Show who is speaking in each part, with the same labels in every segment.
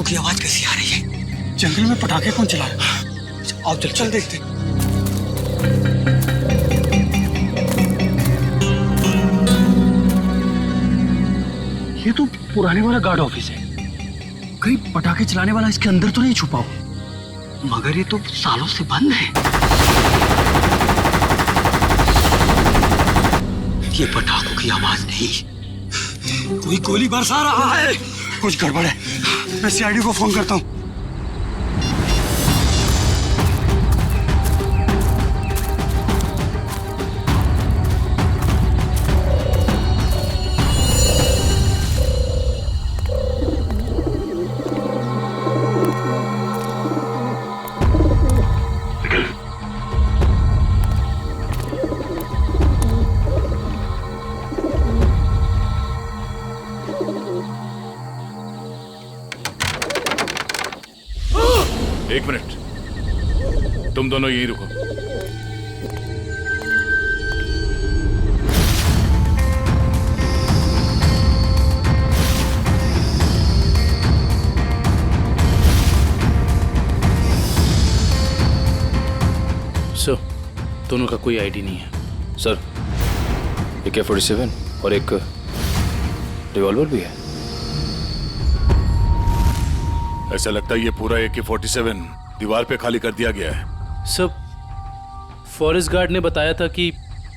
Speaker 1: की आवाज कैसी आ रही है?
Speaker 2: जंगल में पटाखे कौन चला रहा है?
Speaker 1: आओ चल देखते।
Speaker 2: ये तो पुराने वाला गार्ड ऑफिस है। कहीं पटाखे चलाने वाला इसके अंदर तो नहीं छुपा हो?
Speaker 1: मगर ये तो सालों से बंद है। ये पटाखों की आवाज नहीं, कोई गोली बरसा रहा है।
Speaker 2: कुछ गड़बड़ है, मैं सीआईडी को फोन करता हूँ।
Speaker 3: एक मिनट, तुम दोनों यहीं रुको।
Speaker 4: सर, दोनों का कोई आईडी नहीं है।
Speaker 5: सर, AK-47 और एक रिवॉल्वर भी है।
Speaker 3: ऐसा लगता है ये पूरा AK-47 दीवार पे खाली कर दिया गया है।
Speaker 4: सब फॉरेस्ट गार्ड ने बताया था कि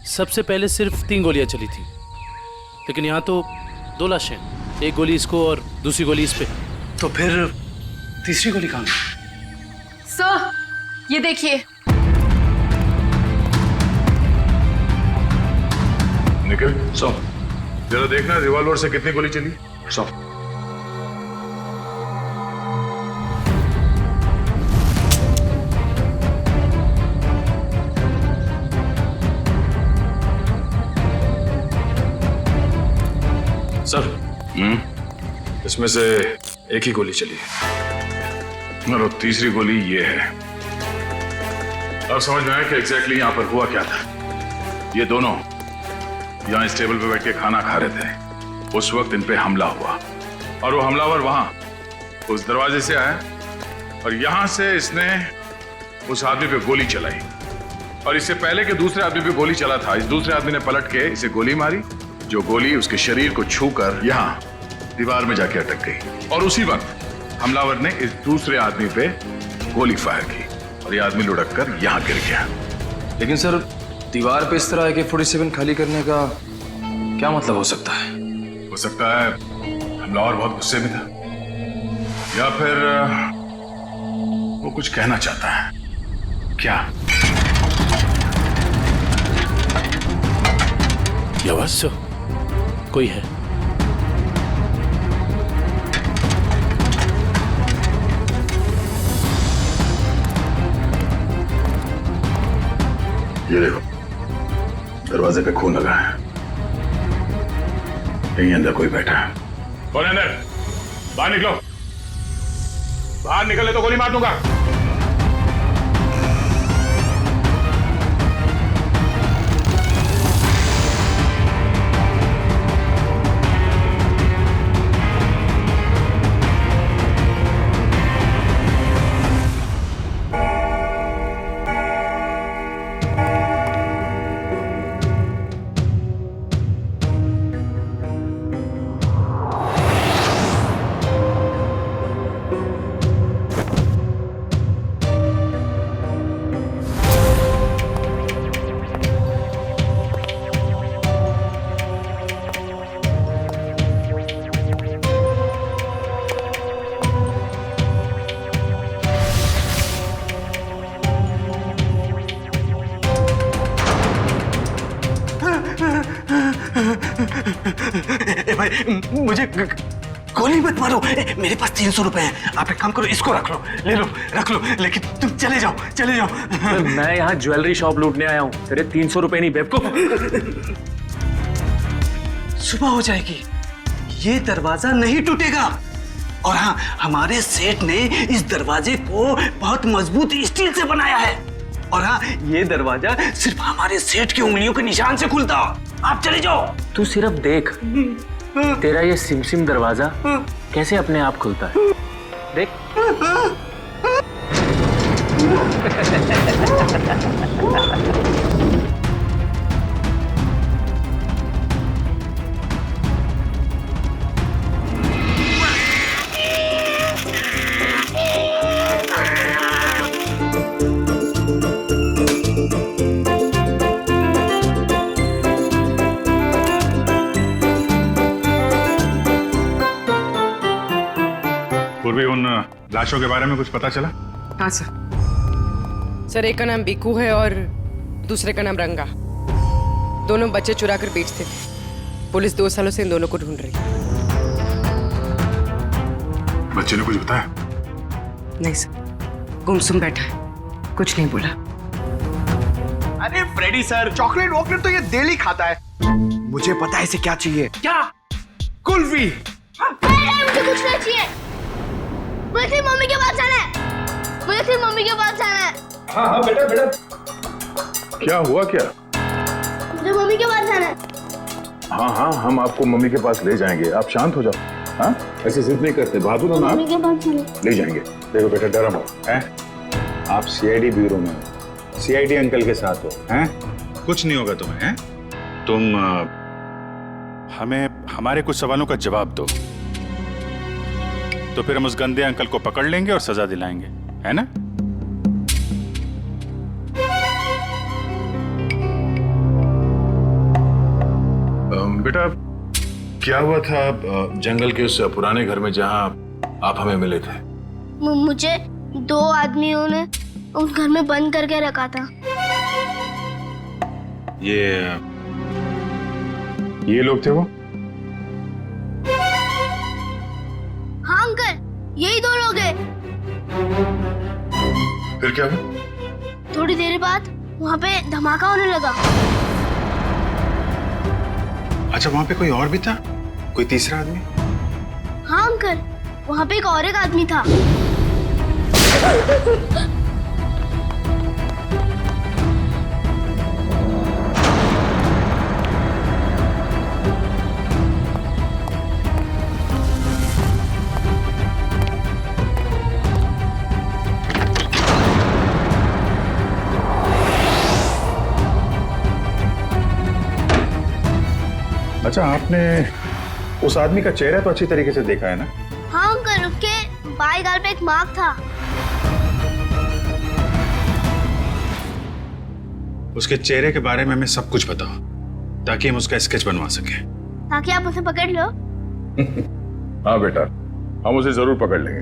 Speaker 4: सबसे पहले सिर्फ 3 गोलियां चली थी, लेकिन यहाँ तो 2 लाशें, एक गोली इसको और दूसरी गोली इस पे।
Speaker 2: तो फिर तीसरी गोली कहाँ गई?
Speaker 6: सर, ये देखिए।
Speaker 3: निखिल, जरा देखना रिवॉल्वर से कितनी गोली चली।
Speaker 7: सर, इसमें से एक ही गोली चली है
Speaker 3: और तीसरी गोली ये है। अब समझ में आया कि एग्जैक्टली यहाँ पर हुआ क्या था। ये दोनों यहाँ इस टेबल पे बैठ के खाना खा रहे थे, उस वक्त इन पे हमला हुआ और वो हमलावर वहां उस दरवाजे से आया और यहां से इसने उस आदमी पे गोली चलाई और इससे पहले कि दूसरे आदमी पे गोली चला था, इस दूसरे आदमी ने पलट के इसे गोली मारी, जो गोली उसके शरीर को छूकर यहाँ दीवार में जाके अटक गई और उसी वक्त हमलावर ने इस दूसरे आदमी पे गोली फायर की और ये आदमी लुढ़क कर यहाँ गिर गया।
Speaker 5: लेकिन सर, दीवार पे इस तरह AK-47 खाली करने का क्या मतलब हो सकता है?
Speaker 3: हो सकता है हमलावर बहुत गुस्से में था या फिर वो कुछ कहना चाहता है। क्या
Speaker 4: ये आवाज सर, कोई है?
Speaker 3: ये देखो, दरवाजे पे खून लगा है, यहीं अंदर कोई बैठा है। कौन है अंदर? बाहर निकलो, बाहर निकले तो गोली मार दूंगा।
Speaker 2: भाई, मुझे गोली मत मारो। मेरे पास 300 रुपए हैं। आप एक काम करो, इसको रख लो, ले लो, रख लो, लेकिन तुम चले जाओ, चले जाओ।
Speaker 8: मैं यहाँ ज्वेलरी शॉप लूटने आया हूँ, तेरे 300 रुपए नहीं बेवकूफ।
Speaker 2: सुबह हो जाएगी, ये दरवाजा नहीं टूटेगा। और हाँ, हमारे सेठ ने इस दरवाजे को बहुत मजबूत स्टील से बनाया है। और हाँ, ये दरवाजा सिर्फ हमारे सेठ की उंगलियों के निशान से खुलता। आप चले जाओ।
Speaker 8: तू सिर्फ देख, तेरा ये सिमसिम दरवाजा कैसे अपने आप खुलता है। देख।
Speaker 3: पूर्वी उन लाशों के बारे में कुछ पता चला?
Speaker 9: हाँ सर। सर, एक का नाम बीकू है और दूसरे का नाम रंगा। दोनों बच्चे चुरा कर बेचते थे। पुलिस 2 सालों से इन दोनों को ढूंढ रही है।
Speaker 3: बच्चे ने कुछ बताया?
Speaker 9: नहीं सर, गुमसुम बैठा है, कुछ नहीं बोला।
Speaker 2: अरे फ्रेडी सर, चॉकलेट वॉकलेट तो ये डेली खाता है। मुझे पता है इसे क्या चाहिए। क्या? कुल्फी।
Speaker 10: मुझे कुछ नहीं चाहिए। मुझे सिर्फ मम्मी के पास जाना है। मुझे सिर्फ मम्मी के पास जाना है।
Speaker 7: हाँ हाँ बेटा बेटा।
Speaker 3: क्या हुआ क्या?
Speaker 10: मुझे मम्मी के पास जाना है।
Speaker 3: हाँ हाँ, हम आपको मम्मी के पास ले जाएंगे, आप शांत हो जाओ। हाँ, ऐसे जिद नहीं करते, बहादुर हो ना।
Speaker 10: मम्मी के पास जाना है।
Speaker 3: ले जाएंगे। देखो बेटा, डरो मत, हैं? आप सीआईडी ब्यूरो में हो, सीआईडी अंकल के साथ हो, हैं? कुछ नहीं होगा तुम्हें, हैं? तुम हमें हमारे कुछ सवालों का जवाब दो, तो फिर हम उस गंदे अंकल को पकड़ लेंगे और सजा दिलाएंगे, है ना? बेटा, क्या हुआ था जंगल के उस पुराने घर में जहां आप हमें मिले थे?
Speaker 10: मुझे 2 आदमियों ने उस घर में बंद करके रखा था।
Speaker 3: ये लोग थे वो?
Speaker 10: हाँ अंकल, यही 2 लोग हैं।
Speaker 3: फिर क्या हुआ?
Speaker 10: थोड़ी देर बाद वहाँ पे धमाका होने लगा।
Speaker 3: अच्छा, वहां पे कोई और भी था? कोई तीसरा आदमी?
Speaker 10: हाँ अंकल, वहाँ पे एक और एक आदमी था।
Speaker 3: अच्छा, आपने उस आदमी का चेहरा तो अच्छी तरीके से देखा है ना?
Speaker 10: हाँ अंकल, उसके बाएं गाल पे एक मार्क था।
Speaker 3: उसके चेहरे के बारे में हमें सब कुछ बताओ, ताकि हम उसका स्केच बनवा सकें।
Speaker 10: ताकि आप उसे पकड़ लो।
Speaker 3: हाँ बेटा, हम उसे जरूर पकड़ लेंगे।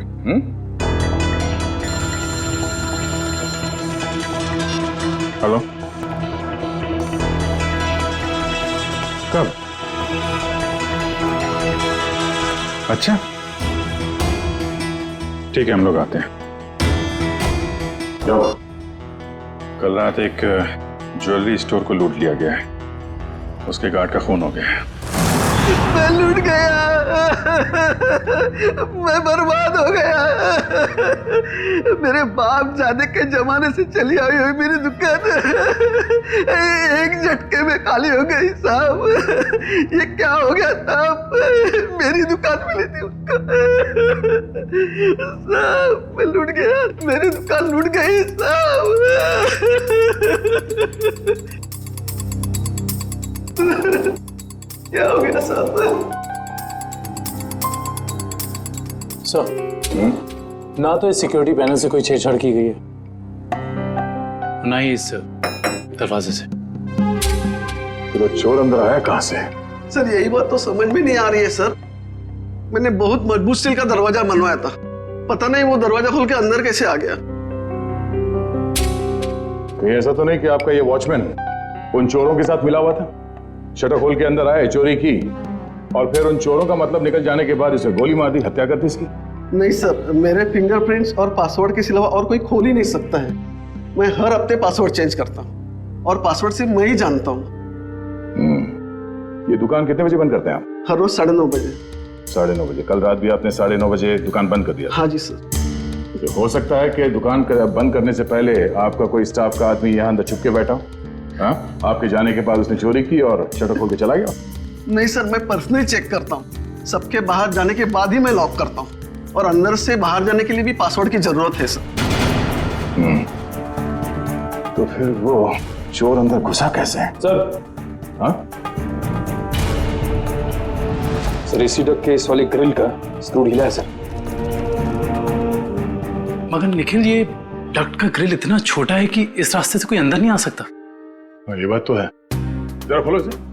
Speaker 3: हेलो, कब? अच्छा, ठीक है, हम लोग आते हैं। जाओ। कल रात एक ज्वेलरी स्टोर को लूट लिया गया है, उसके गार्ड का खून हो गया है।
Speaker 2: मैं लूट गया, मैं बर्बाद हो गया। मेरे बाप जाने के जमाने से चली आई हुई मेरी दुकान एक झटके में खाली हो गई साहब। ये क्या हो गया साहब? मेरी दुकान मिली थी उसको साहब। मैं लूट गया, मेरी दुकान लूट गई साहब। क्या हो गया साहब?
Speaker 4: सर, ना तो इस सिक्योरिटी पैनल से कोई छेड़छाड़ की गई है, ना ही इस दरवाजे से।
Speaker 3: तो चोर अंदर आया कहां से?
Speaker 2: सर, यही बात तो समझ में नहीं आ रही है सर। मैंने बहुत मजबूत स्टील का दरवाजा बनवाया था, पता नहीं वो दरवाजा खोल के अंदर कैसे आ गया।
Speaker 3: कहीं ऐसा तो नहीं कि आपका ये वॉचमैन उन चोरों के साथ मिला हुआ था? शटर खोल के अंदर आए, चोरी की, और फिर उन चोरों का मतलब निकल जाने के बाद इसे गोली मार दी, हत्या कर दी इसकी?
Speaker 2: नहीं सर, मेरे फिंगरप्रिंट्स और पासवर्ड के सिवा और कोई खोल ही नहीं सकता है। मैं हर हफ्ते पासवर्ड चेंज करता हूँ और पासवर्ड सिर्फ मैं ही जानता हूँ।
Speaker 3: ये दुकान कितने बजे बंद करते हैं आप?
Speaker 2: हर रोज 9:30 बजे।
Speaker 3: 9:30 बजे? कल रात भी आपने 9:30 बजे दुकान बंद कर दिया?
Speaker 2: हाँ जी सर।
Speaker 3: तो हो सकता है कि दुकान बंद करने से पहले आपका कोई स्टाफ का आदमी यहाँ अंदर छुप के बैठा हो। हाँ, आपके जाने के बाद उसने चोरी की और शटर खोल के चला गया?
Speaker 2: नहीं सर, मैं पर्सनली चेक करता हूँ। सबके बाहर जाने के बाद ही मैं लॉक करता हूँ।
Speaker 11: और अंदर से बाहर जाने के लिए भी पासवर्ड की जरूरत है सर।
Speaker 3: तो फिर वो चोर अंदर घुसा कैसे?
Speaker 7: सर,
Speaker 3: हाँ?
Speaker 7: सर एसी डक के इस वाले ग्रिल का स्क्रू ढीला है सर।
Speaker 4: मगर निखिल, ये डक्ट का ग्रिल इतना छोटा है कि इस रास्ते से कोई अंदर नहीं आ सकता।
Speaker 3: ये बात तो है। जरा खोलो इसे।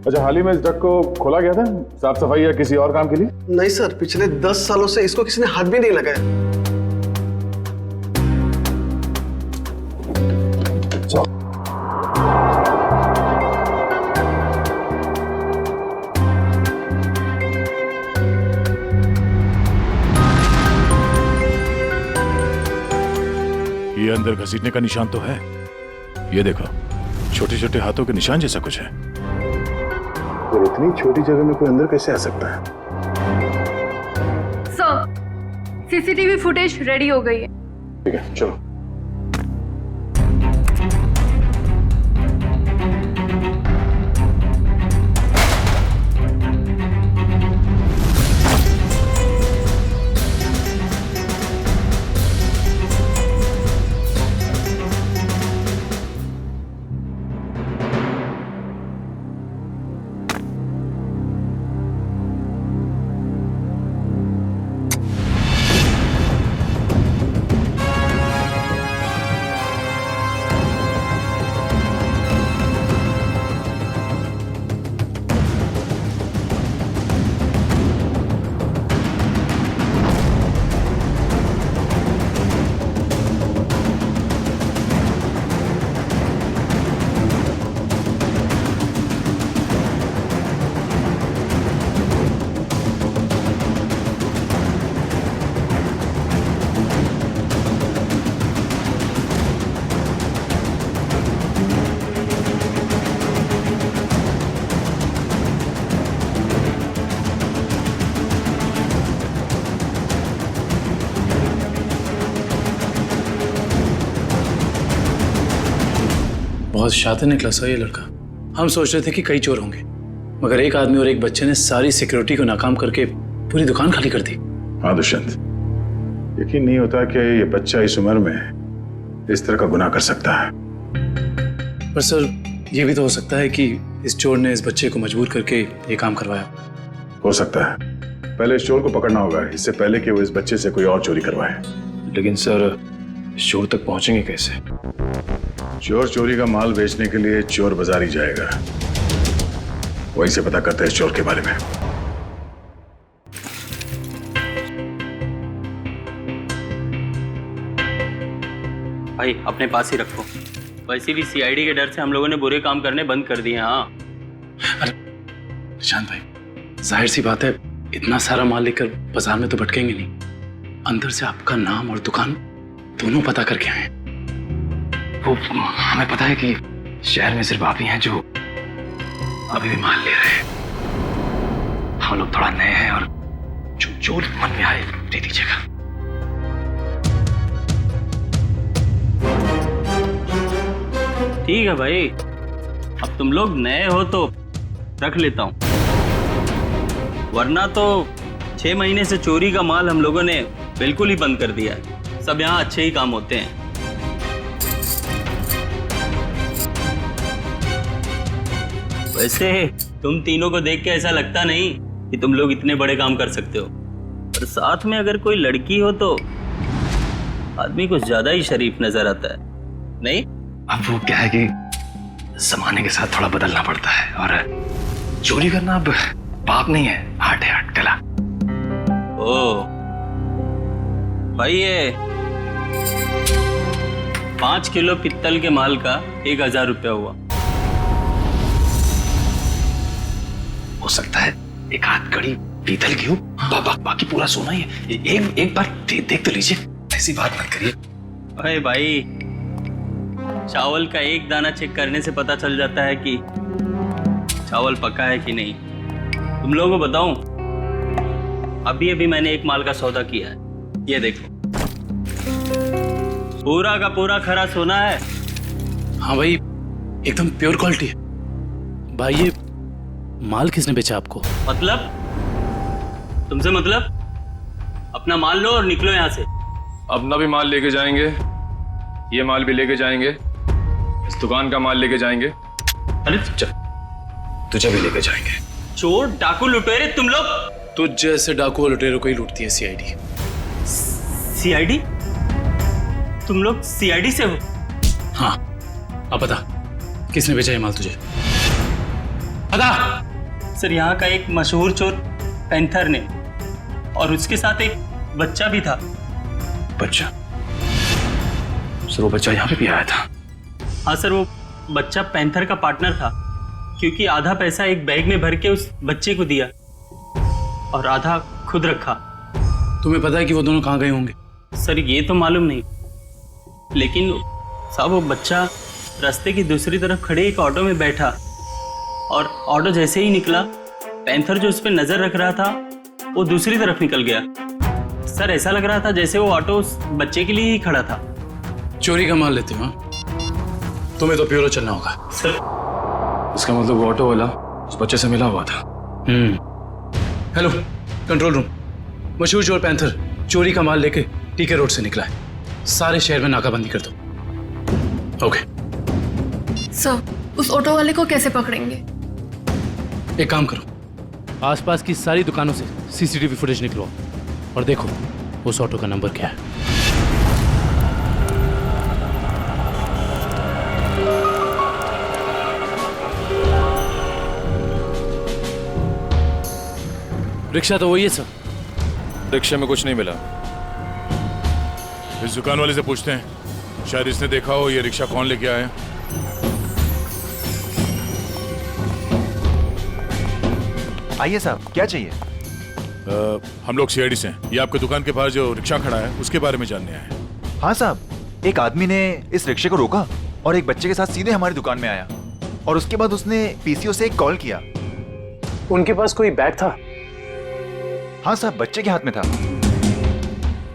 Speaker 3: अच्छा, हाल ही में इस डक को खोला गया था साफ सफाई या किसी और काम के लिए?
Speaker 11: नहीं सर, पिछले 10 सालों से इसको किसी ने हाथ भी नहीं लगाया।
Speaker 3: ये अंदर घसीटने का निशान तो है। ये देखो, छोटे छोटे हाथों के निशान जैसा कुछ है। और इतनी छोटी जगह में कोई अंदर कैसे आ सकता है?
Speaker 6: सर, सीसीटीवी फुटेज रेडी हो गई है।
Speaker 3: ठीक है, चलो।
Speaker 4: बहुत शातिर निकला सर ये लड़का। हम सोच रहे थे कि कई चोर होंगे, मगर एक आदमी और एक बच्चे ने सारी सिक्योरिटी को नाकाम करके पूरी दुकान खाली कर दी।
Speaker 3: हाँ दुष्यंत, यकीन नहीं होता कि ये बच्चा इस उम्र में इस तरह का गुनाह कर सकता है।
Speaker 4: पर सर, ये भी तो हो सकता है कि इस चोर ने इस बच्चे को मजबूर करके ये काम करवाया।
Speaker 3: हो सकता है। पहले इस चोर को पकड़ना होगा, इससे पहले कि वो इस बच्चे से कोई और चोरी करवाए।
Speaker 7: लेकिन सर, इस चोर तक पहुंचेंगे कैसे?
Speaker 3: चोर चोरी का माल बेचने के लिए चोर बाजार ही जाएगा। वहीं से पता करते हैं इस चोर के बारे में।
Speaker 12: भाई अपने पास ही रखो। वैसे भी सीआईडी के डर से हम लोगों ने बुरे काम करने बंद कर दिए। हाँ
Speaker 4: अरे निशांत भाई, जाहिर सी बात है, इतना सारा माल लेकर बाजार में तो भटकेंगे नहीं। अंदर से आपका नाम और दुकान दोनों पता करके आए।
Speaker 5: वो हमें पता है कि शहर में सिर्फ आप ही हैं जो अभी भी माल ले रहे हैं। हम लोग थोड़ा नए हैं और जो मन में आए दे दीजिएगा।
Speaker 12: ठीक है भाई, अब तुम लोग नए हो तो रख लेता हूँ, वरना तो 6 महीने से चोरी का माल हम लोगों ने बिल्कुल ही बंद कर दिया है। सब यहाँ अच्छे ही काम होते हैं। वैसे तुम तीनों को देख के ऐसा लगता नहीं कि तुम लोग इतने बड़े काम कर सकते हो, और साथ में अगर कोई लड़की हो तो आदमी कुछ ज्यादा ही शरीफ नजर आता है, नहीं?
Speaker 5: अब वो क्या है कि जमाने के साथ थोड़ा बदलना पड़ता है, और चोरी करना अब पाप नहीं है, आर्ट है, आर्ट कला।
Speaker 12: ओ भाई, ये 5 किलो पित्तल के माल का 1000 रुपया हुआ।
Speaker 5: हो सकता है एक हाथ कड़ी पीतल की हो, बाकी पूरा सोना ही है। एक बार देख तो लीजिए, ऐसी बात मत करिए।
Speaker 12: अरे भाई, चावल का एक दाना चेक करने से पता चल जाता है कि चावल पका है कि नहीं। तुम लोगों को बताऊं, अभी मैंने एक माल का सौदा किया है। ये देखो, पूरा का पूरा खरा सोना है।
Speaker 4: हाँ भाई, एकदम प्योर क्वालिटी है। भाई, ये माल किसने बेचा आपको?
Speaker 12: मतलब तुमसे मतलब? अपना माल लो और निकलो यहाँ से।
Speaker 7: अपना भी माल लेके जाएंगे, ये माल भी लेके जाएंगे, इस दुकान का माल लेके जाएंगे।
Speaker 12: अरे
Speaker 4: तुझे भी लेके जाएंगे।
Speaker 12: चोर डाकू लुटेरे तुम लोग।
Speaker 4: तुझ जैसे डाकू और लुटेरों को ही लूटती है सीआईडी।
Speaker 12: सीआईडी? तुम लोग सीआईडी से हो?
Speaker 4: हाँ, अब बता किसने भेजा ये माल तुझे? बता।
Speaker 12: सर, यहाँ का एक मशहूर चोर पैंथर ने, और उसके साथ एक बच्चा भी था।
Speaker 4: बच्चा? सर वो बच्चा यहाँ पे भी आया था?
Speaker 12: हाँ सर, वो बच्चा पैंथर का पार्टनर था, क्योंकि आधा पैसा एक बैग में भर के उस बच्चे को दिया और आधा खुद रखा।
Speaker 4: तुम्हें पता है कि वो दोनों कहाँ गए होंगे?
Speaker 12: सर ये तो मालूम नहीं, लेकिन साहब वो बच्चा रास्ते की दूसरी तरफ खड़े एक ऑटो में बैठा, और ऑटो जैसे ही निकला, पैंथर जो उस पर नजर रख रहा था वो दूसरी तरफ निकल गया। सर ऐसा लग रहा था जैसे वो ऑटो उस बच्चे के लिए ही खड़ा था।
Speaker 4: चोरी का माल लेते हो? तुम्हें तो प्यूरो चलना होगा।
Speaker 12: सर
Speaker 7: इसका मतलब वो ऑटो वाला उस बच्चे से मिला हुआ था।
Speaker 4: हेलो कंट्रोल रूम, मशहूर चोर पैंथर चोरी का माल लेके टीके रोड से निकला है। सारे शहर में नाकाबंदी कर दो। ओके
Speaker 6: सर, उस ऑटो वाले को कैसे पकड़ेंगे?
Speaker 4: एक काम करो, आसपास की सारी दुकानों से सीसीटीवी फुटेज निकलो और देखो उस ऑटो का नंबर क्या है। रिक्शा तो वही है सर।
Speaker 7: रिक्शे में कुछ नहीं मिला।
Speaker 3: इस दुकान वाले से पूछते हैं, शायद इसने देखा हो ये रिक्शा कौन लेके आया।
Speaker 13: आइए साहब, क्या चाहिए?
Speaker 3: हम लोग सीआईडी से हैं। ये आपकी दुकान के पास जो रिक्शा खड़ा है उसके बारे में जानने आए हैं।
Speaker 13: हाँ साहब, एक आदमी ने इस रिक्शे को रोका और एक बच्चे के साथ सीधे हमारी दुकान में आया, और उसके बाद उसने पीसीओ से एक कॉल किया।
Speaker 4: उनके पास कोई बैग था?
Speaker 13: हाँ साहब, बच्चे के हाथ में था।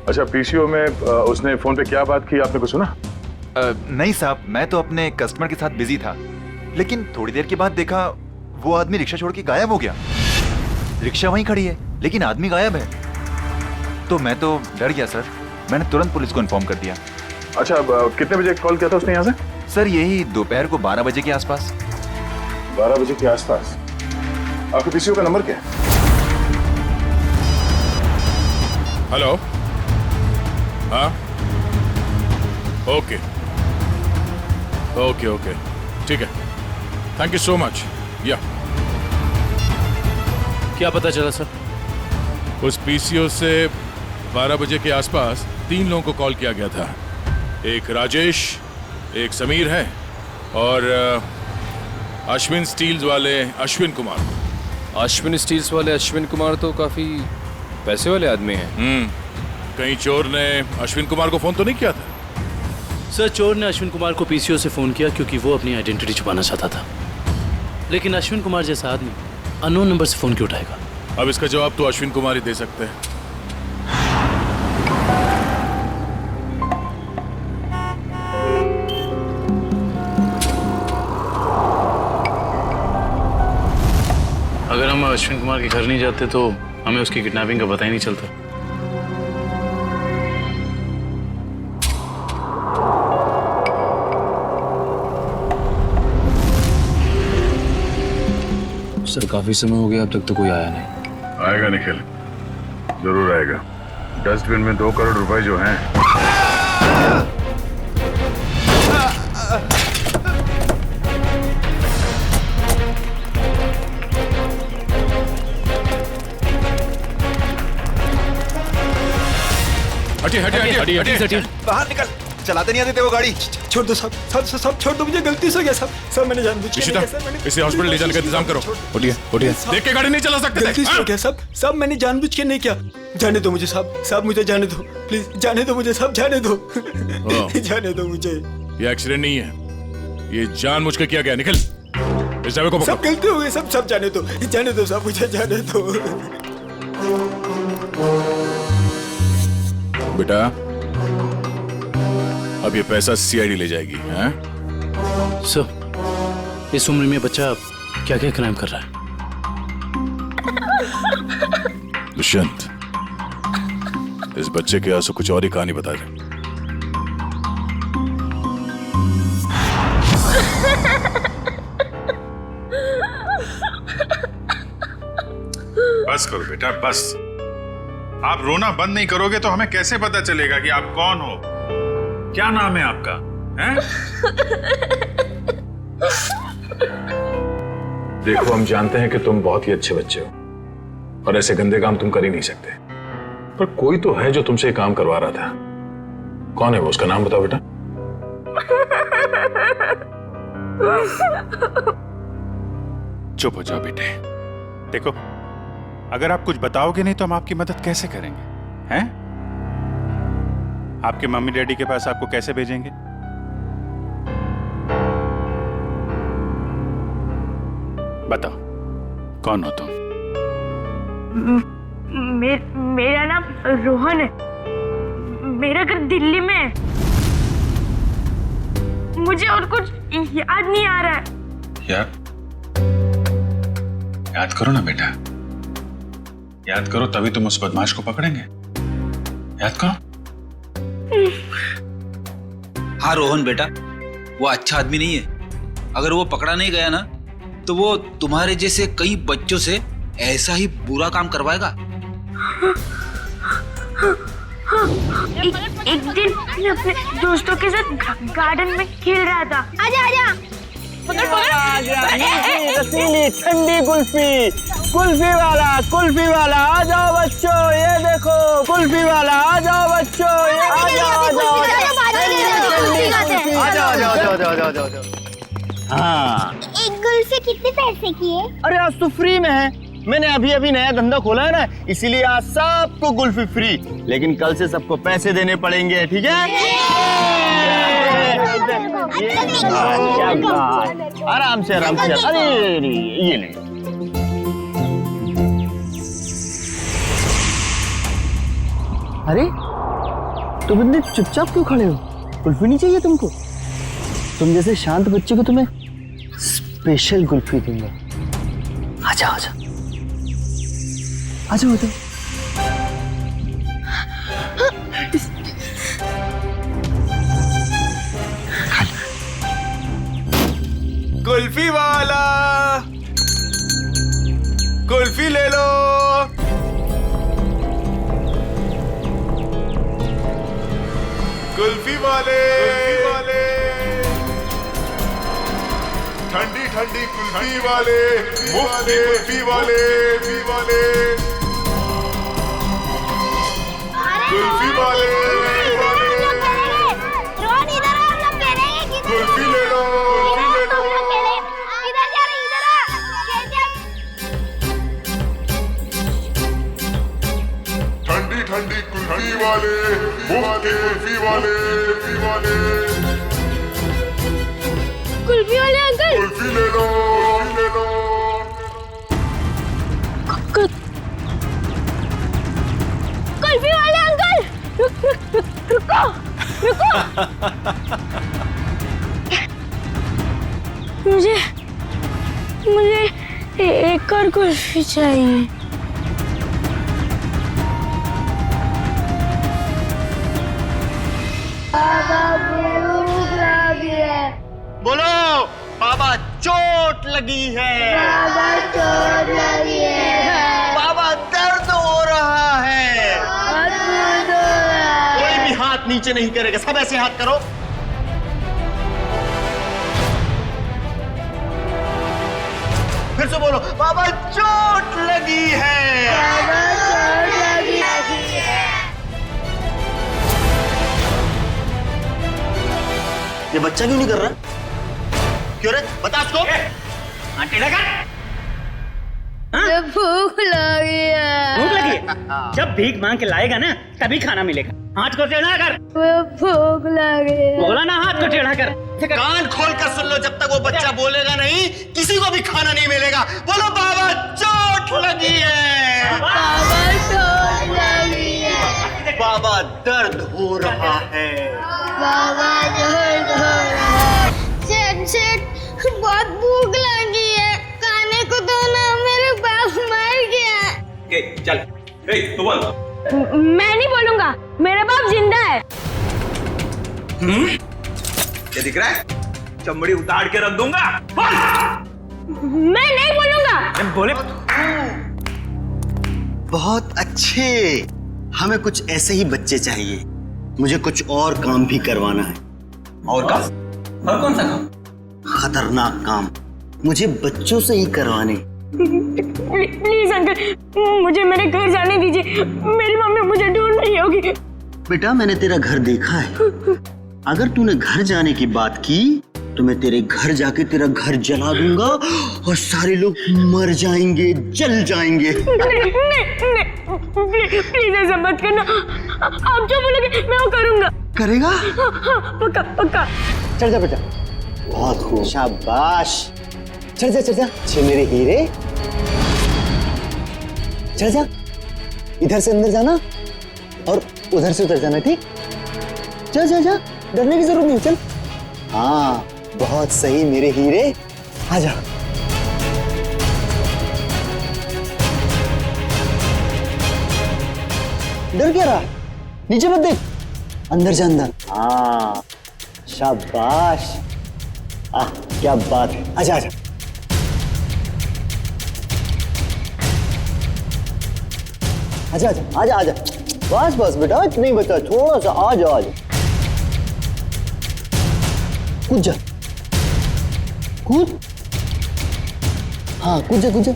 Speaker 3: अच्छा, पीसीओ में उसने फोन पे क्या बात की, आपने कुछ सुना?
Speaker 13: नहीं साहब, मैं तो अपने कस्टमर के साथ बिजी था, लेकिन थोड़ी देर के बाद देखा वो आदमी रिक्शा छोड़ के गायब हो गया। रिक्शा वहीं खड़ी है लेकिन आदमी गायब है। तो मैं तो डर गया सर, मैंने तुरंत पुलिस को इन्फॉर्म कर दिया।
Speaker 3: अच्छा, कितने बजे कॉल किया था उसने यहाँ से?
Speaker 13: सर यही दोपहर को 12 बजे के आसपास।
Speaker 3: 12 बजे के आसपास? आपके पीसीओ का नंबर क्या है? हेलो, हाँ, ओके ओके ओके, ठीक है, थैंक यू सो मच। या
Speaker 4: क्या पता चला सर?
Speaker 3: उस पीसीओ से 12 बजे के आसपास 3 लोगों को कॉल किया गया था। एक राजेश, एक समीर है, और अश्विन स्टील्स वाले अश्विन कुमार।
Speaker 7: अश्विन स्टील्स वाले अश्विन कुमार तो काफी पैसे वाले आदमी हैं।
Speaker 3: कहीं चोर ने अश्विन कुमार को फोन तो नहीं किया था?
Speaker 4: सर चोर ने अश्विन कुमार को पीसीओ से फोन किया क्योंकि वो अपनी आइडेंटिटी छुपाना चाहता था, लेकिन अश्विन कुमार जैसा आदमी अननोन नंबर से फोन क्यों उठाएगा?
Speaker 3: अब इसका जवाब तो अश्विन कुमार ही दे सकते हैं।
Speaker 4: अगर हम अश्विन कुमार के घर नहीं जाते तो हमें उसकी किडनैपिंग का पता ही नहीं चलता।
Speaker 7: सर काफी समय हो गया, अब तक तो कोई आया नहीं।
Speaker 3: आएगा निखिल, जरूर आएगा। डस्टबिन में 2 करोड़ रुपए जो हैं। हटिए हटिए हटिए हटिए,
Speaker 13: बाहर निकल, चलाते नहीं आते थे वो गाड़ी।
Speaker 11: छोड़ दो सब सब सब छोड़ दो, मुझे गलती से हो गया सब सब, मैंने जानबूझ के नहीं किया सर, मैंने
Speaker 3: इसे हॉस्पिटल ले जाने का इंतजाम करो। उठिए उठिए, देख के गाड़ी नहीं चला सकते थे।
Speaker 11: गलती से हो गया सब सब, मैंने जानबूझ के नहीं किया। जाने दो मुझे साहब, साहब मुझे जाने दो प्लीज, जाने दो मुझे साहब, जाने दो जाने दो मुझे।
Speaker 3: ये एक्सीडेंट नहीं है, ये जानबूझ के किया गया। निकल, इस ड्राइवर को पकड़ो।
Speaker 11: सब गलती हो गई सब सब, जाने दो साहब, मुझे जाने दो।
Speaker 3: बेटा अब ये पैसा सीआईडी ले जाएगी। हैं?
Speaker 4: सर इस उम्र में बच्चा क्या क्या क्राइम कर रहा है?
Speaker 3: दुष्यंत, इस बच्चे के आंसू कुछ और ही कहानी बता दे।
Speaker 14: बस करो बेटा, बस। आप रोना बंद नहीं करोगे तो हमें कैसे पता चलेगा कि आप कौन हो? क्या नाम है आपका? हैं?
Speaker 3: देखो, हम जानते हैं कि तुम बहुत ही अच्छे बच्चे हो और ऐसे गंदे काम तुम कर ही नहीं सकते, पर कोई तो है जो तुमसे काम करवा रहा था। कौन है वो? उसका नाम बताओ बेटा।
Speaker 14: चुप हो जाओ बेटे। देखो, अगर आप कुछ बताओगे नहीं तो हम आपकी मदद कैसे करेंगे? हैं? आपके मम्मी डैडी के पास आपको कैसे भेजेंगे? बताओ, कौन हो तुम?
Speaker 10: मेरा नाम रोहन है। मेरा घर दिल्ली में है। मुझे और कुछ याद नहीं आ रहा है।
Speaker 14: याद करो ना बेटा, याद करो, तभी तुम उस बदमाश को पकड़ेंगे। याद करो।
Speaker 1: हाँ रोहन बेटा, वो अच्छा आदमी नहीं है। अगर वो पकड़ा नहीं गया ना तो वो तुम्हारे जैसे कई बच्चों से ऐसा ही बुरा काम करवाएगा।
Speaker 10: एक दिन मैं अपने दोस्तों के साथ गार्डन में खेल रहा था। आजा आजा, पकड़ पकड़।
Speaker 11: रसीली ठंडी कुल्फी, कुल्फी वाला आ जाओ बच्चों, ये देखो कुल्फी वाला, आ जाओ बच्चों, ये आ जाओ। हाँ,
Speaker 10: एक कुल्फी कितने पैसे की है?
Speaker 11: अरे आज तो फ्री में है। मैंने अभी अभी नया धंधा खोला है ना, इसीलिए आज सबको कुल्फी फ्री, लेकिन कल से सबको पैसे देने पड़ेंगे, ठीक है? आराम से आराम से। अरे ये ले। अरे तुम इतने चुपचाप क्यों खड़े हो? कुल्फी नहीं चाहिए तुमको? तुम जैसे शांत बच्चे को तुम्हें स्पेशल कुल्फी दूंगा। आजा आजा आजा आजा।
Speaker 14: कुल्फी वाला, कुल्फी ले लो। कुल्फी वाले, ठंडी ठंडी कुल्फी वाले, मुफ्त कुल्फी वाले, कुल्फी वाले,
Speaker 10: रोहन इधर आ, हम लोग कह रहे हैं कि
Speaker 14: कुल्फी ले लो,
Speaker 10: इधर जा रहे, इधर आ।
Speaker 14: ठंडी ठंडी कुल्फी वाले, मुफ्त कुल्फी वाले,
Speaker 10: कुल्फी वाले अंकल,
Speaker 14: कुल्फी ले लो,
Speaker 10: कुल्फी वाले अंकल, रुको रुको। मुझे एक और कुल्फी चाहिए। बाबा भूख लगी है।
Speaker 11: बोलो बाबा चोट लगी है।
Speaker 10: बाबा चोट लगी है।
Speaker 11: बाबा दर्द हो रहा है।
Speaker 10: दर्द हो रहा है।
Speaker 11: कोई भी हाथ नीचे नहीं करेगा, सब ऐसे हाथ करो। फिर से बोलो, बाबा चोट लगी है।
Speaker 10: बाबा चोट लगी है।
Speaker 11: ये बच्चा क्यों नहीं कर रहा? क्यों रे? बता उसको।
Speaker 10: भूख लगी है।
Speaker 15: भूख लगी है? जब भीख मांग के लाएगा ना तभी खाना मिलेगा। हाथ को टेढ़ा कर।
Speaker 10: भूख लगी है।
Speaker 15: बोला ना हाथ को टेढ़ा कर।
Speaker 11: कान खोल कर सुन लो, जब तक वो बच्चा बोलेगा नहीं किसी को भी खाना नहीं मिलेगा। बोलो बाबा चोट लगी है।
Speaker 10: बाबा चोट लगी है।
Speaker 11: बाबा दर्द हो रहा है।
Speaker 10: बाबा दर्द हो रहा है। सेठ बहुत भूख लगी है, खाने को दो ना, मेरे बाप मर गया।
Speaker 1: चल
Speaker 10: तू बोल। मैं नहीं बोलूंगा, मेरा बाप जिंदा है।
Speaker 2: क्या दिख रहा है? चमड़ी उतार के रख दूंगा।
Speaker 10: मैं नहीं बोलूंगा।
Speaker 2: बोले
Speaker 11: बहुत अच्छे, हमें कुछ ऐसे ही बच्चे चाहिए। मुझे कुछ और काम भी करवाना है।
Speaker 2: और काम? और कौन सा काम?
Speaker 11: खतरनाक काम, मुझे बच्चों से ही करवाने।
Speaker 10: प्लीज अंकल, मुझे मेरे घर जाने दीजिए। मेरी मम्मी मुझे ढूंढ रही होगी।
Speaker 11: बेटा मैंने तेरा घर देखा है, अगर तूने घर जाने की बात की तो मैं तेरे घर जाके तेरा घर जला दूंगा और सारे लोग मर जाएंगे, जल जाएंगे।
Speaker 10: प्लीज ऐसा मत करना। आप जो बोलोगे मैं वो करूंगा।
Speaker 11: करेगा?
Speaker 10: पक्का पक्का।
Speaker 11: चल जा बेटा, बहुत खूब, शाबाश। चल जा चल जा, छे मेरे हीरे। चल जा, इधर से अंदर जाना और उधर से उधर जाना, ठीक? जा जा जा, डरने की जरूरत नहीं, चल। हाँ बहुत सही मेरे हीरे, आजा। डर क्या रहा? नीचे मत देख, अंदर जा अंदर। हाँ शाबाश, क्या बात है, आजा आजा। आजा आजा आजा आजा, बस बस बेटा, इतना ही बचा, थोड़ा सा, आजा आजा। कूद जा, कूद। हाँ कूद जा कूद जा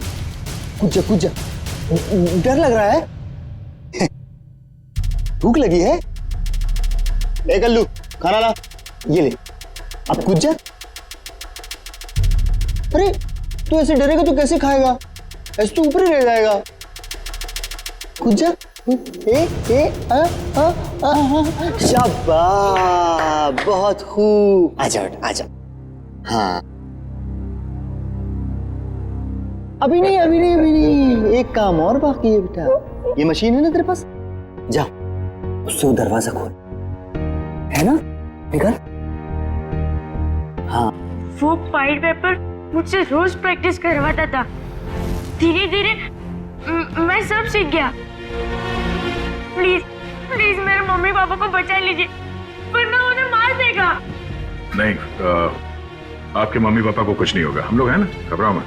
Speaker 11: कूद जा कूद जा। डर लग रहा है? भूख लगी है? ए कल्लू, खाना ला, ये ले, अब कूद जा। अरे तू ऐसे डरेगा तो कैसे खाएगा? ऐसे तो ऊपर ही रह जाएगा। कूद जा। शाबाश, बहुत खूब, आजा आजा। हाँ अभी नहीं अभी नहीं अभी नहीं, एक काम और बाकी है बेटा। ये मशीन है ना तेरे पास, जा उससे वो दरवाजा खोल, है ना? निकल। हाँ
Speaker 10: वो पाइड पेपर मुझसे रोज प्रैक्टिस करवाता था। धीरे धीरे मैं सब सीख गया। प्लीज प्लीज मेरे मम्मी पापा को बचा लीजिए, वरना उन्हें मार देगा।
Speaker 3: नहीं, आपके मम्मी पापा को कुछ नहीं होगा, हम लोग हैं ना, घबराओ मत।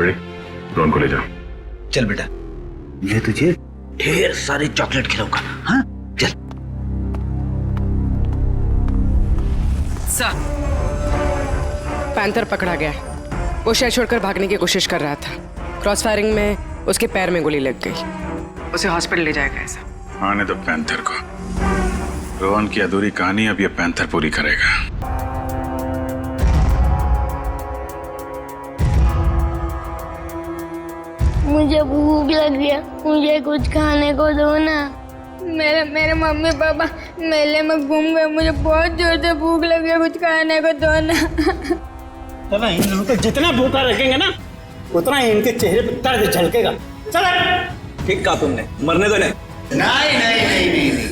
Speaker 3: रोहन को ले जाओ।
Speaker 1: चल बेटा, मैं तुझे ढेर सारे चॉकलेट खिलाऊंगा। हाँ चल।
Speaker 9: सर, पैंथर पकड़ा गया है। वो शहर छोड़कर भागने की कोशिश कर रहा था। क्रॉस फायरिंग में उसके पैर में गोली लग गई। उसे हॉस्पिटल ले जाएगा ऐसा।
Speaker 14: आने दो पैंथर को। रोहन की अधूरी कहानी अब ये पैंथर पूरी करेगा।
Speaker 10: मुझे भूख लग गया, मुझे कुछ खाने को दो ना। मेरे मम्मी पापा मेले में घूम गए, मुझे बहुत जोर से भूख लग गया, कुछ खाने को दो ना।
Speaker 15: चलो इन लोगों को जितना भूखा रखेंगे ना, उतना ही इनके चेहरे पर दर्द झलकेगा। चलो।
Speaker 2: ठीक कहा तुमने, मरने दो नहीं।
Speaker 11: नहीं नहीं नहीं नहीं नहीं,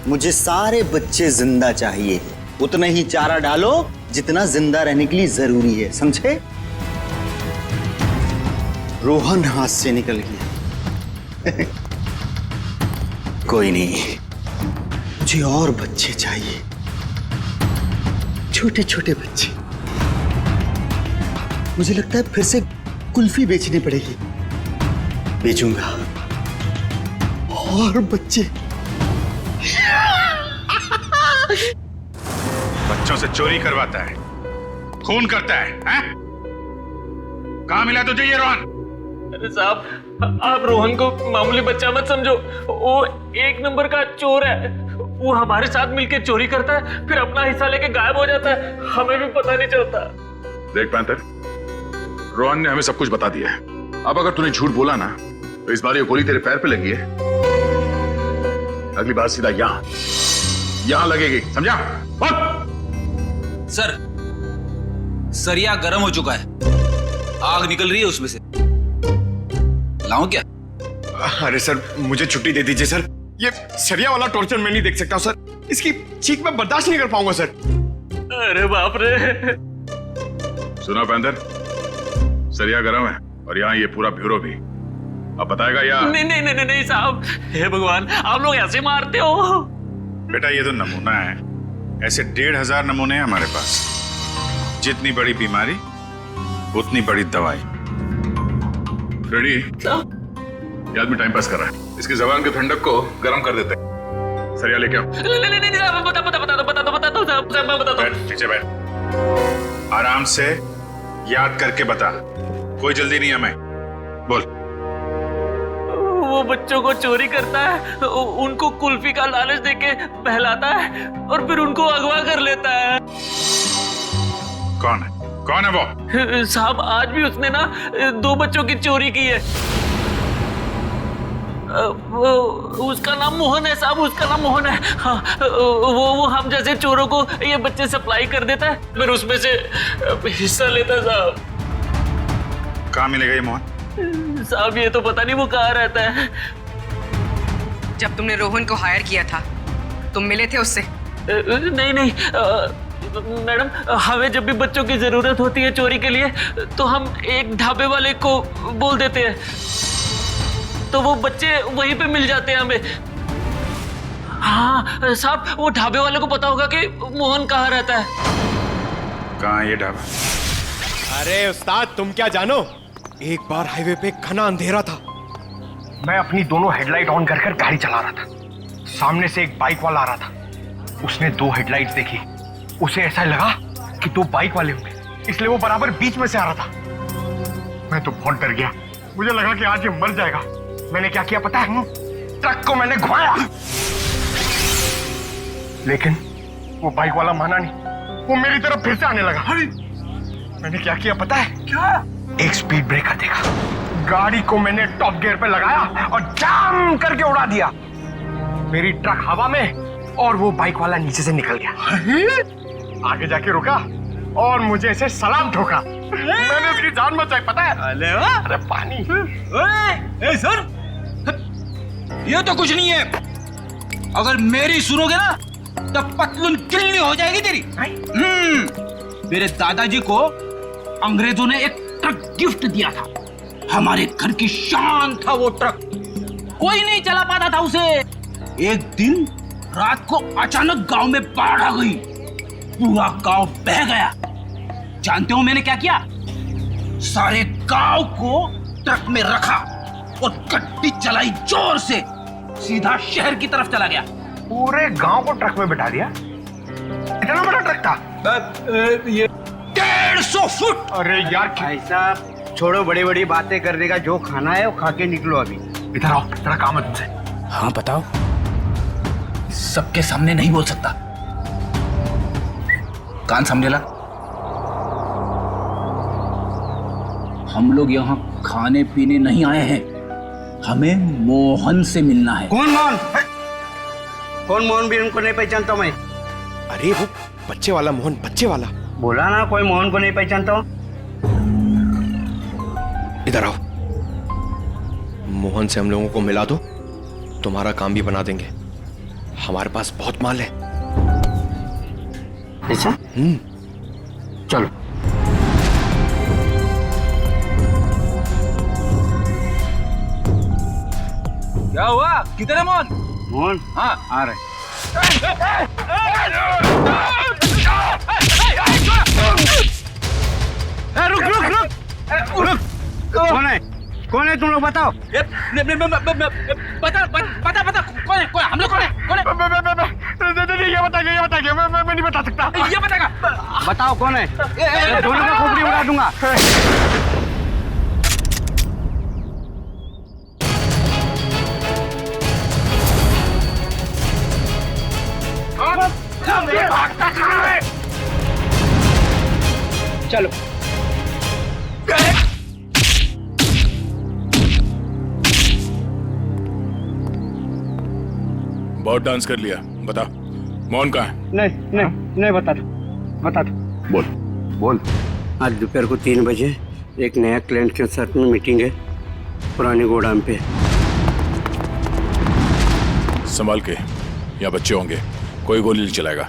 Speaker 11: मुझे सारे बच्चे जिंदा चाहिए। उतना ही चारा डालो जितना जिंदा रहने के लिए जरूरी है, समझे? रोहन हाथ से निकल गया। कोई नहीं, मुझे और बच्चे चाहिए, छोटे छोटे बच्चे। मुझे लगता है फिर से कुल्फी बेचनी पड़ेगी, बेचूंगा और बच्चे।
Speaker 14: बच्चों से चोरी करवाता है, खून करता है, हैं? कहाँ मिला तुझे ये रोहन?
Speaker 8: अरे साहब, आप रोहन को मामूली बच्चा मत समझो। वो एक नंबर का चोर है। वो हमारे साथ मिलकर चोरी करता है, फिर अपना हिस्सा लेके गायब हो जाता है, हमें भी पता नहीं चलता।
Speaker 3: देख पैंथर, रोहन ने हमें सब कुछ बता दिया है। अब अगर तूने झूठ बोला ना, तो इस बार ये गोली तेरे पैर पे लगी है, अगली बार सीधा यहां लगेगी, समझा?
Speaker 1: सर, सरिया गर्म हो चुका है, आग निकल रही है उसमें से। लाऊं क्या?
Speaker 16: अरे सर, मुझे छुट्टी दे दीजिए सर। ये सरिया वाला टॉर्चर मैं नहीं देख सकता सर। इसकी चीख मैं बर्दाश्त नहीं कर पाऊंगा सर।
Speaker 8: अरे बाप रे।
Speaker 3: सुना पैंथर, सरिया गरम है और यहाँ ये पूरा ब्यूरो भी। अब बताएगा या?
Speaker 8: नहीं नहीं नहीं नहीं साहब, हे भगवान, आप लोग ऐसे मारते हो?
Speaker 14: बेटा ये तो नमूना है, ऐसे 1500 नमूने हैं हमारे पास। जितनी बड़ी बीमारी उतनी बड़ी दवाई।
Speaker 3: रेडी? ये आदमी टाइम पास कर रहा है, इसकी जबान के ठंडक को गर्म कर देते हैं। सरिया लेके आओ।
Speaker 8: नहीं नहीं साहब, बता दो साहब, मैं बता दो।
Speaker 14: बैठ, पीछे बैठ, आराम से याद करके बता, कोई जल्दी नहीं है। मैं बोल।
Speaker 8: वो बच्चों को चोरी करता है, उनको कुल्फी का लालच देके बहलाता है और फिर उनको अगवा कर लेता है।
Speaker 14: कौन है? कौन है वो?
Speaker 8: साहब आज भी उसने ना 2 बच्चों की चोरी की है। उसका नाम मोहन है साहब, उसका नाम मोहन है। हाँ, वो हम जैसे चोरों को ये बच्चे सप्लाई कर देता है, फिर उसमें से हिस्सा लेता है साहब।
Speaker 14: कहाँ मिलेगा ये मोहन?
Speaker 8: साहब ये तो पता नहीं वो कहाँ रहता है।
Speaker 9: जब तुमने रोहन को हायर किया था तुम मिले थे उससे?
Speaker 8: नहीं नहीं मैडम, हमें जब भी बच्चों की जरूरत होती है चोरी के लिए तो हम एक ढाबे वाले को बोल देते हैं, तो वो बच्चे वहीं पे मिल जाते हैं हमें। हाँ साहब, वो ढाबे वाले को पता होगा कि मोहन कहाँ रहता है।
Speaker 14: कहाँ है ये ढाबा?
Speaker 16: अरे उस्ताद, तुम क्या जानो, एक बार हाईवे पे घना अंधेरा था। मैं अपनी दोनों हेडलाइट ऑन कर कर गाड़ी चला रहा था। सामने से एक बाइक वाला आ रहा था। उसने 2 हेडलाइट्स देखी। उसे ऐसा लगा कि 2 बाइक वाले होंगे, इसलिए वो बराबर बीच में से आ रहा था। मैं तो बहुत डर गया, मुझे लगा कि आज ये मर जाएगा। मैंने क्या किया पता है? ट्रक को मैंने घुमाया, लेकिन वो बाइक वाला माना नहीं, वो मेरी तरफ फिर से आने लगा। मैंने क्या किया पता है? क्या? एक स्पीड ब्रेकर देखा, गाड़ी को मैंने टॉप गियर पे लगाया और जाम करके उड़ा दिया। मेरी ट्रक हवा में और वो बाइक वाला नीचे से निकल गया। आगे जाके रुका और मुझे ऐसे सलाम ठोका। मैंने उसकी जान बचाई पता है? अरे पानी।
Speaker 1: ए सर, ये तो कुछ नहीं है। अगर मेरी सुनोगे ना तो पतलून किल्ली हो जाएगी तेरी। मेरे दादाजी को अंग्रेजों ने एक ट्रक गिफ्ट दिया था, हमारे घर की शान था वो ट्रक, कोई नहीं चला पाता था उसे। एक दिन रात को अचानक गांव में बाढ़ आ गई, पूरा गांव बह गया। जानते हो मैंने क्या किया? सारे गांव को ट्रक में रखा और गड्डी चलाई जोर से, सीधा शहर की तरफ चला गया।
Speaker 16: पूरे गांव को ट्रक में बिठा दिया? इतना बड़ा ट्रक था?
Speaker 1: ये 150 फुट।
Speaker 16: अरे यार
Speaker 15: भाई साहब छोड़ो, बड़ी बड़ी बातें करने का, जो खाना है वो खा के निकलो अभी।
Speaker 16: इधर आओ, तेरा काम है तुमसे।
Speaker 1: हाँ बताओ। सबके सामने नहीं बोल सकता, कान समझे ला। हम लोग यहाँ खाने पीने नहीं आए हैं, हमें मोहन से मिलना है।
Speaker 15: कौन मोहन? कौन मोहन? भी उनको नहीं पहचानता मैं।
Speaker 16: अरे वो बच्चे वाला मोहन, बच्चे वाला।
Speaker 15: बोला ना कोई मोहन को नहीं पहचानता हूँ।
Speaker 16: इधर आओ, मोहन से हम लोगों को मिला दो, तुम्हारा काम भी बना देंगे। हमारे पास बहुत माल है।
Speaker 15: ऐसा? चलो।
Speaker 1: क्या हुआ? किधर है मोहन?
Speaker 15: मोहन?
Speaker 1: हाँ आ रहे।
Speaker 15: रुक रुक रुक रुक। कौन है? कौन है तुम लोग बताओ?
Speaker 1: बता बता बता, कौन है? कौन है? हम लोग कौन है? कौन है?
Speaker 16: ये बताइए, मैं नहीं बता सकता।
Speaker 1: ये बताएगा।
Speaker 15: बताओ कौन है? दोनों को खोपड़ी उड़ा दूंगा।
Speaker 1: चलो।
Speaker 3: बहुत डांस कर लिया, बता मोहन कहाँ है?
Speaker 15: नहीं बता दो।
Speaker 3: बोल
Speaker 15: बोल। आज दोपहर को 3 बजे एक नया क्लाइंट के साथ में मीटिंग है पुरानी गोदाम पे।
Speaker 3: संभाल के, यहाँ बच्चे होंगे, कोई गोली नहीं चलाएगा।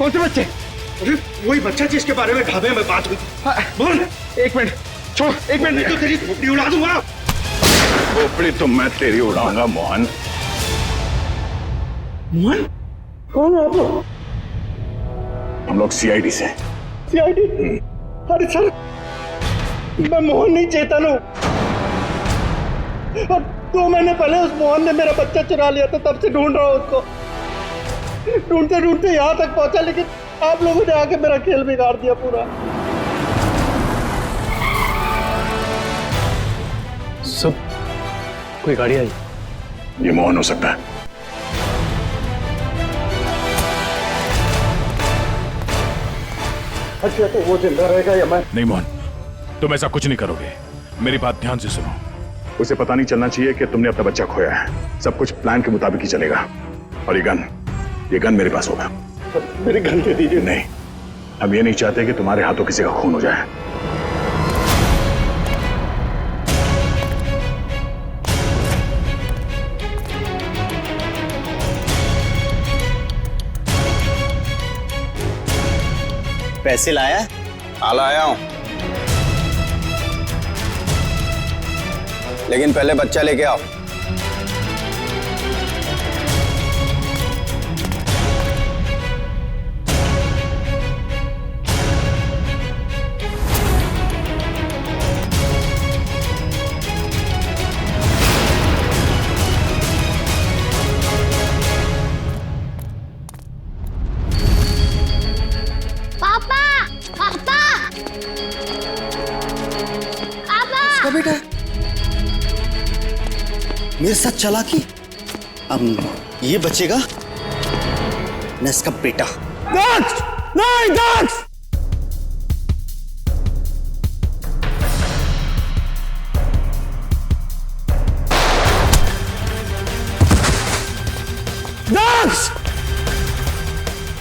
Speaker 16: कौन से बच्चे?
Speaker 15: अरे वही बच्चा जिसके बारे में ढाबे में बात हुई।
Speaker 16: बोल। एक मिनट छोड़, एक मिनट।
Speaker 15: नहीं तो तेरी खोपड़ी उड़ा दूंगा।
Speaker 3: खोपड़ी तो मैं तेरी उड़ाऊंगा मोहन।
Speaker 15: मोहन? कौन है आप लोग?
Speaker 3: हम लोग सीआईडी से।
Speaker 15: सीआईडी? अरे सर, मैं मोहन नहीं, चेतन हूँ। और 2 महीने पहले उस मोहन ने मेरा बच्चा चुरा लिया था, तब से ढूंढ रहा हूँ उसको। ढूंढते ढूंढते यहाँ तक पहुंचा, लेकिन आप लोगों ने आके मेरा खेल बिगाड़ दिया पूरा।
Speaker 4: सब कोई गाड़ी आई?
Speaker 3: ये मोहन हो सकता है।
Speaker 15: अच्छा तो वो जिंदा रहेगा या मैं?
Speaker 3: नहीं मोहन, तुम ऐसा कुछ नहीं करोगे। मेरी बात ध्यान से सुनो। उसे पता नहीं चलना चाहिए कि तुमने अपना बच्चा खोया है। सब कुछ प्लान के मुताबिक ही चलेगा। और ये गन मेरे पास होगा।
Speaker 15: मेरी गन दे दीजिए।
Speaker 3: नहीं, हम ये नहीं चाहते कि तुम्हारे हाथों किसी का खून हो जाए।
Speaker 11: पैसे लाया?
Speaker 17: हाँ लाया हूं, लेकिन पहले बच्चा लेके आओ।
Speaker 11: बेटा मेरे साथ चालाकी, अब ये बचेगा न इसका बेटा।
Speaker 15: दक्ष! नहीं दक्ष! दक्ष!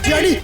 Speaker 11: डैडी!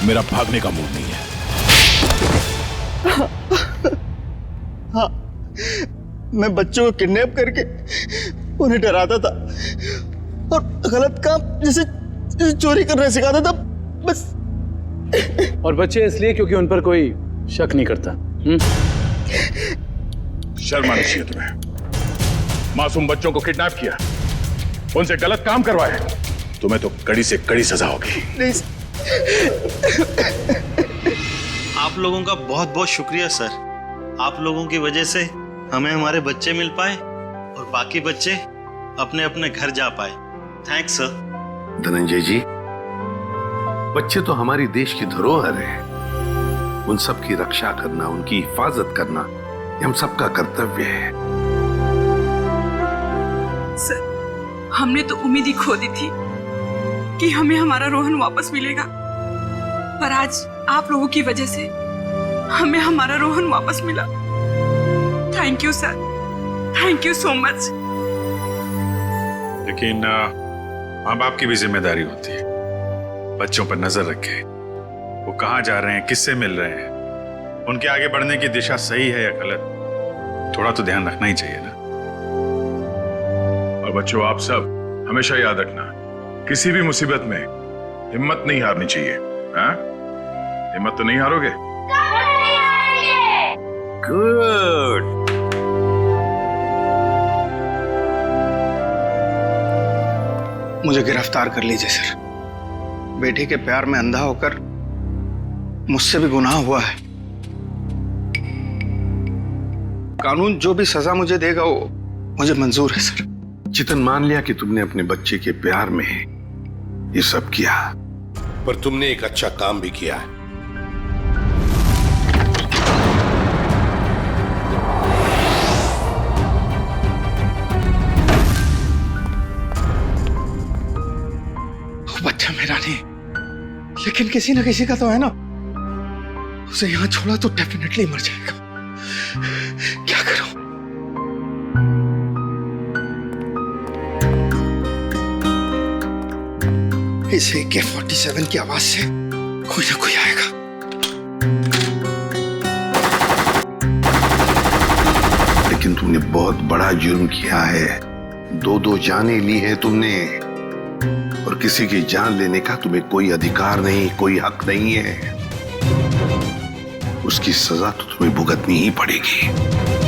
Speaker 3: मेरा भागने का मूड नहीं है।
Speaker 11: हाँ, मैं बच्चों को किडनैप करके उन्हें डराता था और गलत काम जैसे चोरी करना सिखाता था बस।
Speaker 4: और बच्चे इसलिए क्योंकि उन पर कोई शक नहीं करता।
Speaker 3: शर्म आनी चाहिए तुम्हें। मासूम बच्चों को किडनैप किया, उनसे गलत काम करवाया, तुम्हें तो कड़ी से कड़ी सजा होगी।
Speaker 11: नहीं।
Speaker 12: आप लोगों का बहुत बहुत शुक्रिया सर। आप लोगों की वजह से हमें हमारे बच्चे मिल पाए और बाकी बच्चे अपने अपने घर जा पाए। Thanks sir.
Speaker 18: धनंजय जी, बच्चे तो हमारी देश की धरोहर है। उन सब की रक्षा करना, उनकी हिफाजत करना, ये हम सबका कर्तव्य है।
Speaker 9: सर, हमने तो उम्मीद ही खो दी थी कि हमें हमारा रोहन वापस मिलेगा, पर आज आप लोगों की वजह से हमें हमारा रोहन वापस मिला। Thank you sir, thank you so much.
Speaker 14: लेकिन माँ बाप की भी जिम्मेदारी होती है, बच्चों पर नजर रखे, वो कहाँ जा रहे हैं, किससे मिल रहे हैं, उनके आगे बढ़ने की दिशा सही है या गलत, थोड़ा तो ध्यान रखना ही चाहिए ना।
Speaker 3: और बच्चों, आप सब हमेशा याद रखना, किसी भी मुसीबत में हिम्मत नहीं हारनी चाहिए। हाँ? हिम्मत तो नहीं हारोगे?
Speaker 18: गुड।
Speaker 16: मुझे गिरफ्तार कर लीजिए सर। बेटे के प्यार में अंधा होकर मुझसे भी गुनाह हुआ है। कानून जो भी सजा मुझे देगा वो मुझे मंजूर है सर।
Speaker 18: चितन, मान लिया कि तुमने अपने बच्चे के प्यार में ये सब किया, पर तुमने एक अच्छा काम भी किया है।
Speaker 16: बच्चा मेरा नहीं, लेकिन किसी ना किसी का तो है ना। उसे यहां छोड़ा तो डेफिनेटली मर जाएगा। क्या करूं? इस AK-47 की आवाज से कोई ना कोई आएगा।
Speaker 18: लेकिन तुमने बहुत बड़ा जुर्म किया है। 2 जानें ली है तुमने, और किसी की जान लेने का तुम्हें कोई अधिकार नहीं, कोई हक नहीं है। उसकी सजा तो तुम्हें भुगतनी ही पड़ेगी।